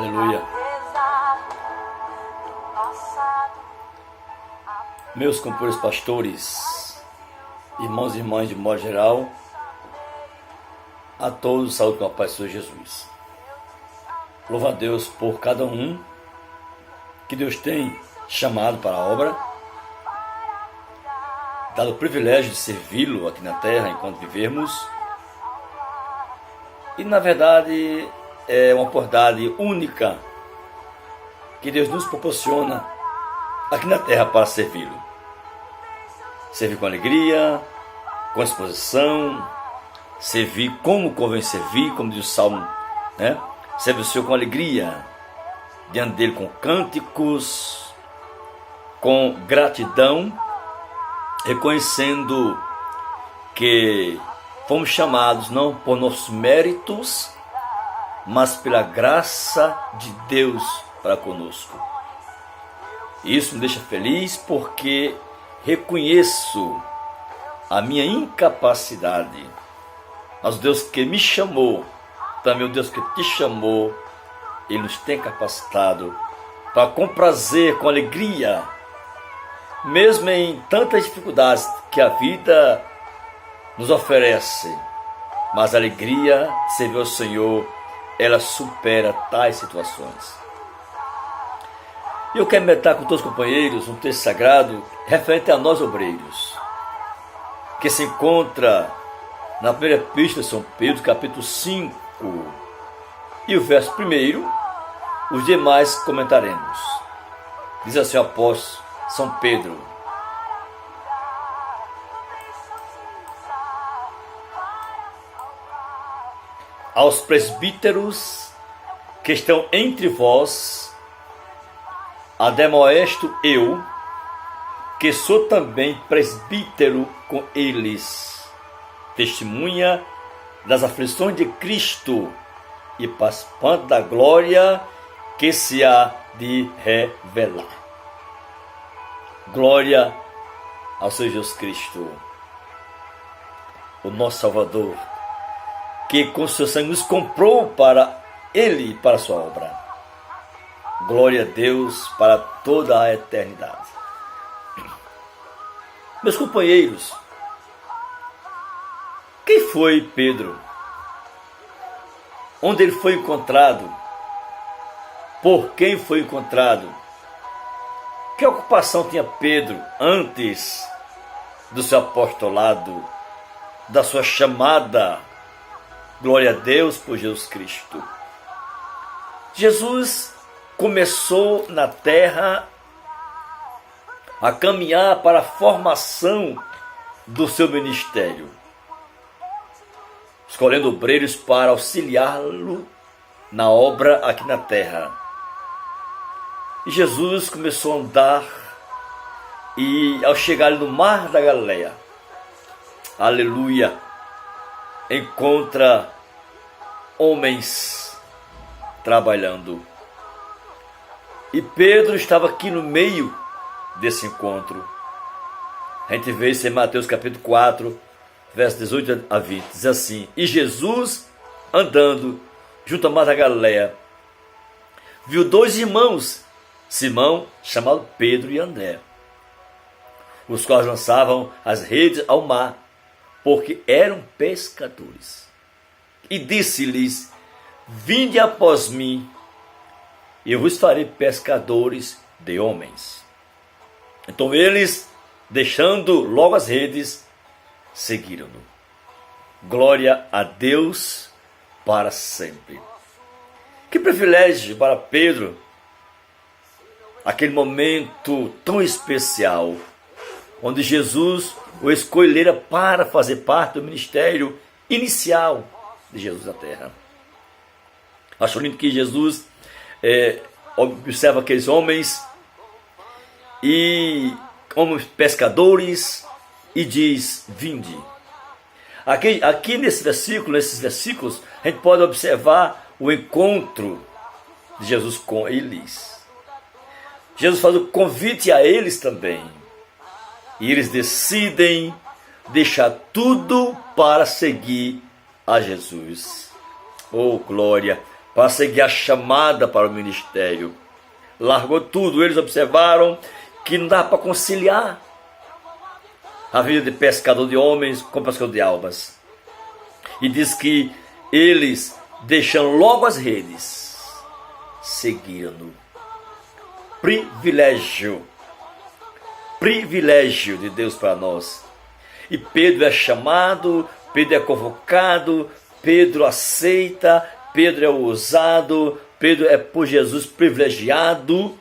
Aleluia. Meus companheiros pastores, irmãos e irmãs de modo geral, a todos, saúde com a paz do Senhor Jesus. Louvo a Deus por cada um que Deus tem chamado para a obra, dado o privilégio de servi-lo aqui na terra enquanto vivermos. E na verdade é uma oportunidade única que Deus nos proporciona aqui na terra para servi-lo. Servir com alegria, com exposição, servir como convém servir, como diz o Salmo, né? Serve o Senhor com alegria, diante dele com cânticos, com gratidão, reconhecendo que fomos chamados não por nossos méritos, mas pela graça de Deus para conosco. Isso me deixa feliz porque reconheço a minha incapacidade, mas o Deus que me chamou, também o Deus que te chamou, Ele nos tem capacitado para com prazer, com alegria, mesmo em tantas dificuldades que a vida nos oferece, mas a alegria de servir ao Senhor, ela supera tais situações. E eu quero meditar com todos os companheiros um texto sagrado referente a nós obreiros, que se encontra na primeira epístola de São Pedro, capítulo 5, e o verso 1, os demais comentaremos. Diz assim o apóstolo São Pedro: aos presbíteros que estão entre vós, admoesto eu, que sou também presbítero com eles, testemunha das aflições de Cristo e participante da glória que se há de revelar. Glória ao Senhor Jesus Cristo, o nosso Salvador, que com seu sangue nos comprou para Ele e para a sua obra. Glória a Deus para toda a eternidade. Meus companheiros, quem foi Pedro? Onde ele foi encontrado? Por quem foi encontrado? Que ocupação tinha Pedro antes do seu apostolado, da sua chamada? Glória a Deus por Jesus Cristo. Jesus começou na terra a caminhar para a formação do seu ministério, escolhendo obreiros para auxiliá-lo na obra aqui na terra. E Jesus começou a andar e ao chegar no mar da Galileia, aleluia, encontra homens trabalhando. E Pedro estava aqui no meio desse encontro. A gente vê isso em Mateus capítulo 4, versos 18 a 20. Diz assim: e Jesus, andando junto ao mar da Galileia, viu dois irmãos, Simão, chamado Pedro, e André, os quais lançavam as redes ao mar, porque eram pescadores. E disse-lhes: vinde após mim, e eu vos farei pescadores de homens. Então eles, deixando logo as redes, seguiram-no. Glória a Deus para sempre. Que privilégio para Pedro, aquele momento tão especial, onde Jesus o escolhera para fazer parte do ministério inicial de Jesus na terra. Acho lindo que Jesus observa aqueles homens e como pescadores e diz: vinde. Aqui nesses versículos, a gente pode observar o encontro de Jesus com eles. Jesus faz o convite a eles também. E eles decidem deixar tudo para seguir a Jesus. Oh, glória! para seguir a chamada para o ministério. Largou tudo. Eles observaram que não dava para conciliar a vida de pescador de homens com pescador de almas. E diz que eles, deixando logo as redes, seguiram-no. Privilégio de Deus para nós. E Pedro é chamado, Pedro é convocado, Pedro aceita, Pedro é ousado, Pedro é por Jesus privilegiado.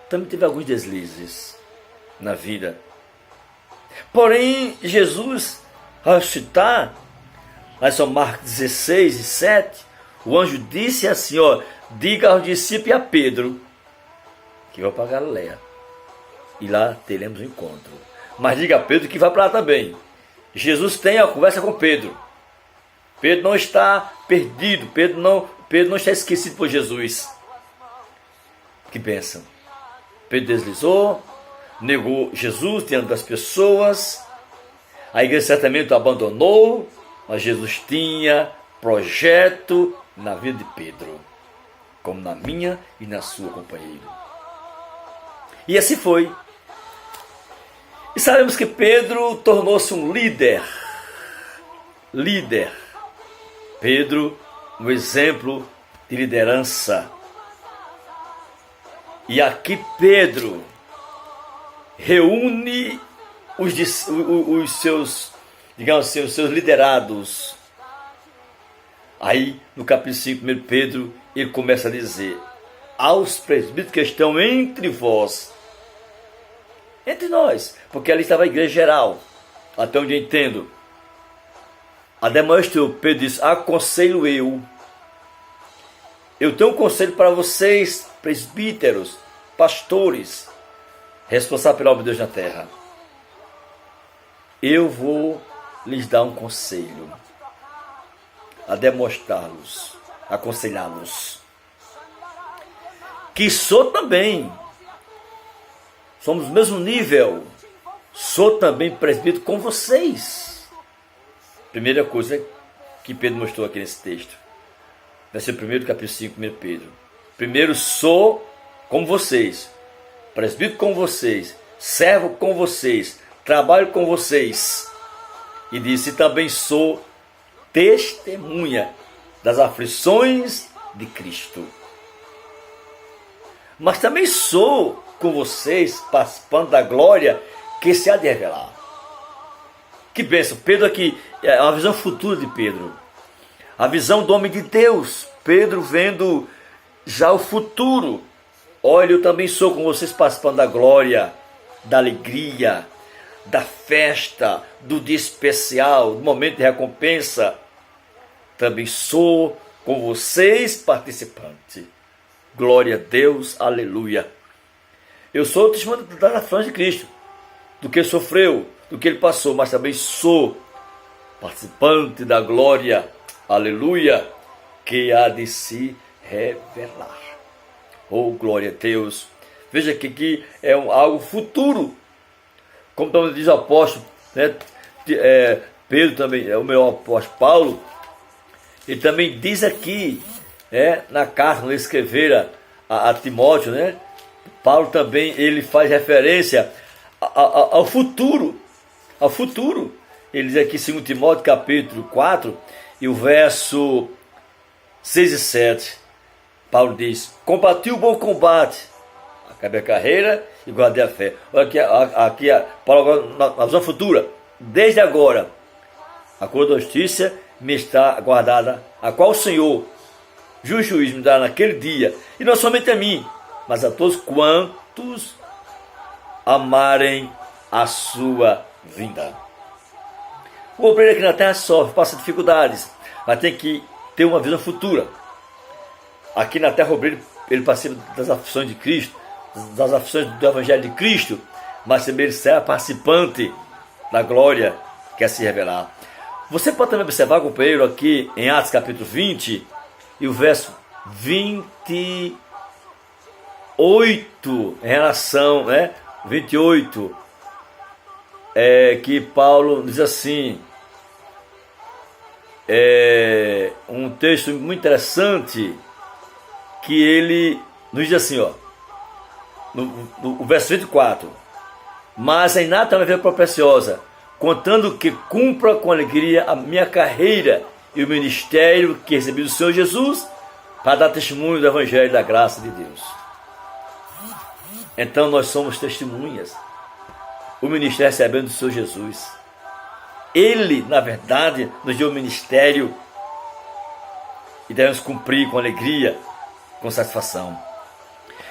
Também teve alguns deslizes na vida. Porém, Jesus, ao citar, lá em São Marcos 16 e 7, o anjo disse assim, diga aos discípulos e a Pedro que vai para Galileia, e lá teremos um encontro. Mas diga a Pedro que vai para lá também. Jesus tem a conversa com Pedro. Pedro não está perdido, Pedro não está esquecido por Jesus. Que bênção. Pedro deslizou, negou Jesus diante das pessoas. A igreja certamente o abandonou, mas Jesus tinha projeto na vida de Pedro, como na minha e na sua, companheiro. E assim foi. E sabemos que Pedro tornou-se um líder. Pedro, um exemplo de liderança. E aqui Pedro reúne os seus, digamos assim, os seus liderados. Aí, no capítulo 5, 1 Pedro, ele começa a dizer: aos presbíteros que estão entre vós, entre nós, porque ali estava a igreja geral, até onde eu entendo. Ademais, Pedro diz: aconselho eu tenho um conselho para vocês, presbíteros, pastores, responsáveis pela obra de Deus na terra. Eu vou lhes dar um conselho, a demonstrá-los, aconselhá-los, que sou também, somos do mesmo nível, sou também presbítero com vocês. Primeira coisa que Pedro mostrou aqui nesse texto, versículo 1 do capítulo 5, 1 Pedro. Primeiro, sou como vocês, presbítero com vocês, servo com vocês, trabalho com vocês. E disse: também sou testemunha das aflições de Cristo. Mas também sou com vocês, participando da glória que se há de revelar. Que bênção! Pedro aqui, é uma visão futura de Pedro. A visão do homem de Deus. Pedro vendo já o futuro. Olha, eu também sou com vocês, participando da glória, da alegria, da festa, do dia especial, do momento de recompensa. Também sou com vocês, participante. Glória a Deus, aleluia. Eu sou o testemunho das aflições de Cristo, do que ele sofreu, do que ele passou, mas também sou participante da glória, aleluia, que há de se revelar. Oh, glória a Deus. Veja que aqui é algo futuro. Como também diz o apóstolo, né? Pedro também, é o meu apóstolo Paulo, ele também diz aqui, na carta que ele escrevera a Timóteo, né? Paulo também, ele faz referência ao futuro, Ele diz aqui, 2 Timóteo capítulo 4, e o verso 6 e 7, Paulo diz: combati o bom combate, acabei a carreira e guardei a fé. Olha aqui Paulo agora, na visão futura: desde agora a coroa da justiça me está guardada, a qual o Senhor, justo juiz, me dará naquele dia, e não somente a mim, mas a todos quantos amarem a sua vinda. O obreiro aqui na terra sofre, passa dificuldades, mas tem que ter uma visão futura. Aqui na terra o obreiro, ele participa das aflições de Cristo, das aflições do Evangelho de Cristo, mas também ele será participante da glória que quer se revelar. Você pode também observar, companheiro, aqui em Atos capítulo 20 e o verso 28, em relação, 28, que Paulo diz assim: um texto muito interessante, que ele nos diz assim, ó, no verso 24: mas em nada também veio preciosa, contando que cumpra com alegria a minha carreira e o ministério que recebi do Senhor Jesus, para dar testemunho do Evangelho da graça de Deus. Então nós somos testemunhas. O ministério recebendo do Senhor Jesus. Ele, na verdade, nos deu o ministério e devemos cumprir com alegria, com satisfação.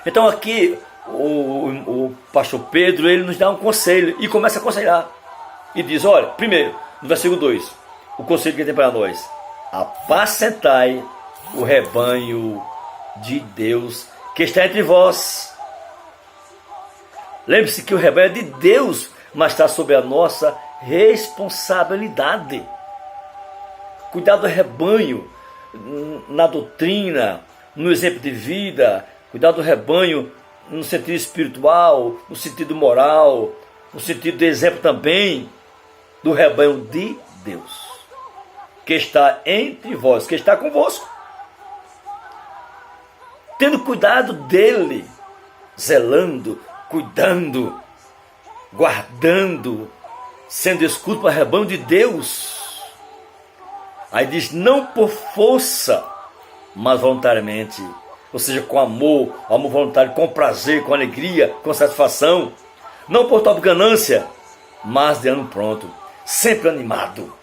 Então aqui o pastor Pedro, ele nos dá um conselho e começa a aconselhar. E diz, olha, primeiro, no versículo 2, o conselho que ele tem para nós: apacentai o rebanho de Deus que está entre vós. Lembre-se que o rebanho é de Deus, mas está sob a nossa responsabilidade. Cuidar do rebanho na doutrina, no exemplo de vida, cuidar do rebanho no sentido espiritual, no sentido moral, no sentido de exemplo também do rebanho de Deus, que está entre vós, que está convosco. Tendo cuidado dele, zelando, cuidando, guardando, sendo escudo para o rebanho de Deus. Aí diz, não por força, mas voluntariamente. Ou seja, com amor voluntário, com prazer, com alegria, com satisfação. Não por top ganância, mas de ano pronto, sempre animado.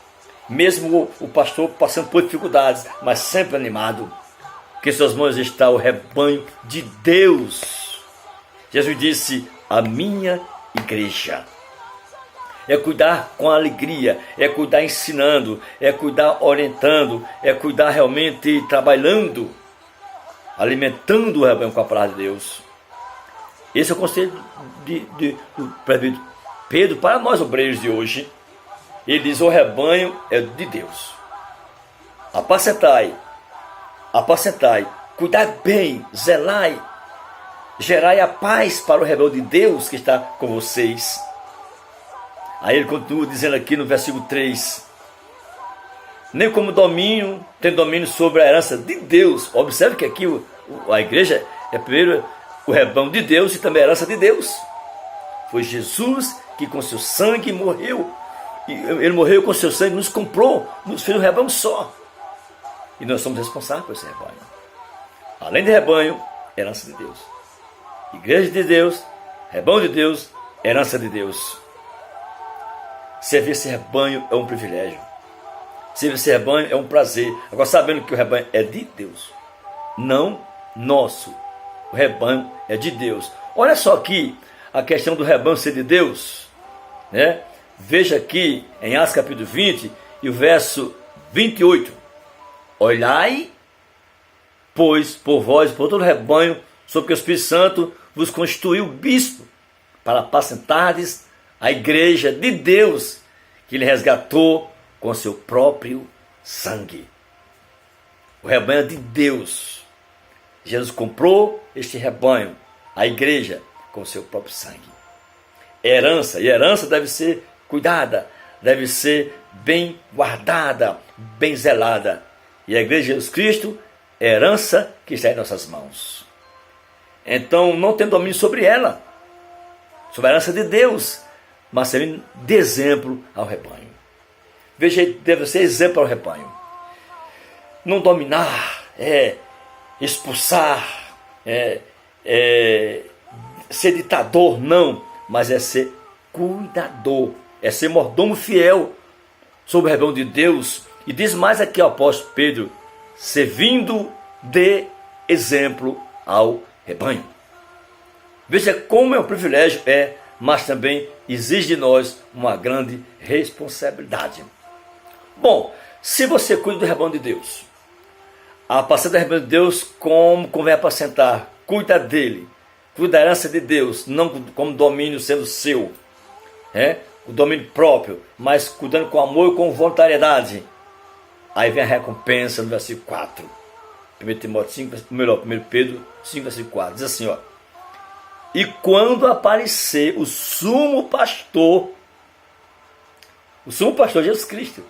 Mesmo o pastor passando por dificuldades, mas sempre animado. Que em suas mãos está o rebanho de Deus. Jesus disse, a minha igreja. É cuidar com alegria, é cuidar ensinando, é cuidar orientando, é cuidar realmente trabalhando, alimentando o rebanho com a palavra de Deus. Esse é o conselho do presbítero Pedro para nós obreiros de hoje. Ele diz, o rebanho é de Deus. Apacentai, cuidai bem, zelai, gerai a paz para o rebanho de Deus que está com vocês. Aí ele continua dizendo aqui no versículo 3, nem como tem domínio sobre a herança de Deus. Observe que aqui a igreja é primeiro o rebanho de Deus e também a herança de Deus. Foi Jesus que com seu sangue morreu. E ele morreu com seu sangue, nos comprou, nos fez um rebanho só. E nós somos responsáveis por esse rebanho. Além de rebanho, herança de Deus. Igreja de Deus, rebanho de Deus, herança de Deus. Servir esse rebanho é um privilégio. Servir esse rebanho é um prazer. Agora, sabendo que o rebanho é de Deus, não nosso. O rebanho é de Deus. Olha só aqui a questão do rebanho ser de Deus, né? Veja aqui em Atos capítulo 20 e o verso 28. Olhai, pois, por vós e por todo o rebanho, sobre que o Espírito Santo vos constituiu bispo, para apacentardes a igreja de Deus, que ele resgatou com seu próprio sangue. O rebanho é de Deus. Jesus comprou este rebanho, a igreja, com seu próprio sangue. Herança, e herança deve ser cuidada, deve ser bem guardada, bem zelada. E a igreja de Jesus Cristo é a herança que está em nossas mãos. Então não tem domínio sobre ela, sobre a herança de Deus, mas servindo de exemplo ao rebanho. Veja, deve ser exemplo ao rebanho. Não dominar, expulsar, ser ditador, não, mas é ser cuidador, é ser mordomo fiel sobre o rebanho de Deus. E diz mais aqui o apóstolo Pedro, servindo de exemplo ao rebanho. Veja como é um privilégio, mas também exige de nós uma grande responsabilidade. Bom, se você cuida do rebanho de Deus, apacenta o rebanho de Deus como convém apacentar, cuida dele, cuida da herança de Deus, não como domínio sendo seu, o domínio próprio, mas cuidando com amor e com voluntariedade. Aí vem a recompensa no versículo 4. 1 Pedro 5, versículo 4. Diz assim, ó. E quando aparecer o sumo pastor Jesus Cristo,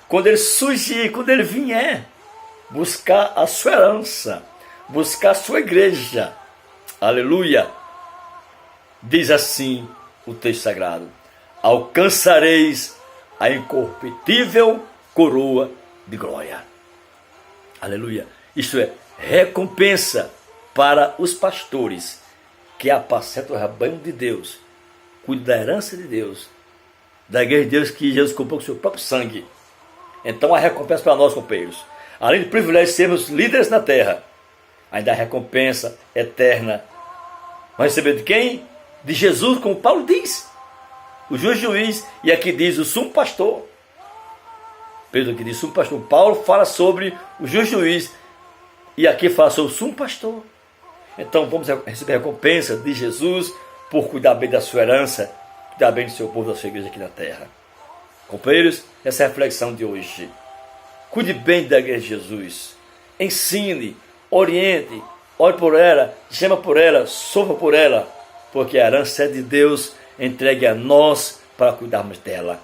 quando ele surgir, quando ele vier buscar a sua herança, buscar a sua igreja, aleluia, diz assim o texto sagrado: alcançareis a incorruptível coroa de glória. Aleluia. Isto é recompensa para os pastores que apacentam o rebanho de Deus, cuidam da herança de Deus, da igreja de Deus que Jesus comprou com o seu próprio sangue. Então há recompensa para nós, companheiros. Além do privilégio de sermos líderes na terra, ainda há recompensa eterna. Vai receber de quem? De Jesus, como Paulo diz, o justo juiz, e aqui diz o sumo pastor. Pedro aqui diz sumo pastor. Paulo fala sobre o justo juiz, e aqui fala sobre o sumo pastor. Então vamos receber a recompensa de Jesus por cuidar bem da sua herança, cuidar bem do seu povo, da sua igreja aqui na terra. Companheiros, essa é a reflexão de hoje. Cuide bem da igreja de Jesus. Ensine, oriente, ore por ela, chama por ela, sofra por ela, porque a herança é de Deus, entregue a nós para cuidarmos dela.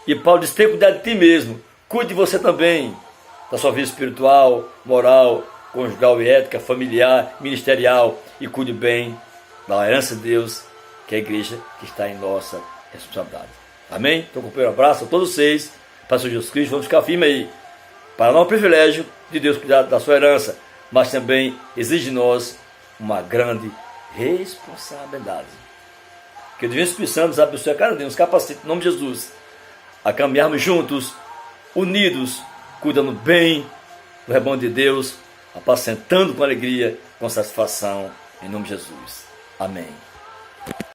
E Paulo diz: tenha cuidado de ti mesmo, cuide de você também, da sua vida espiritual, moral, conjugal e ética, familiar, ministerial, e cuide bem da herança de Deus, que é a igreja que está em nossa responsabilidade. Amém? Então, companheiro, um abraço a todos vocês, para o Senhor Jesus Cristo, vamos ficar firmes aí, para nós o privilégio de Deus cuidar da sua herança, mas também exige de nós uma grande responsabilidade. Que o Divino Espírito Santo nos abençoe a cada dia, nos capacite, em nome de Jesus, a caminharmos juntos, unidos, cuidando bem do rebanho de Deus, apacentando com alegria, com satisfação, em nome de Jesus. Amém.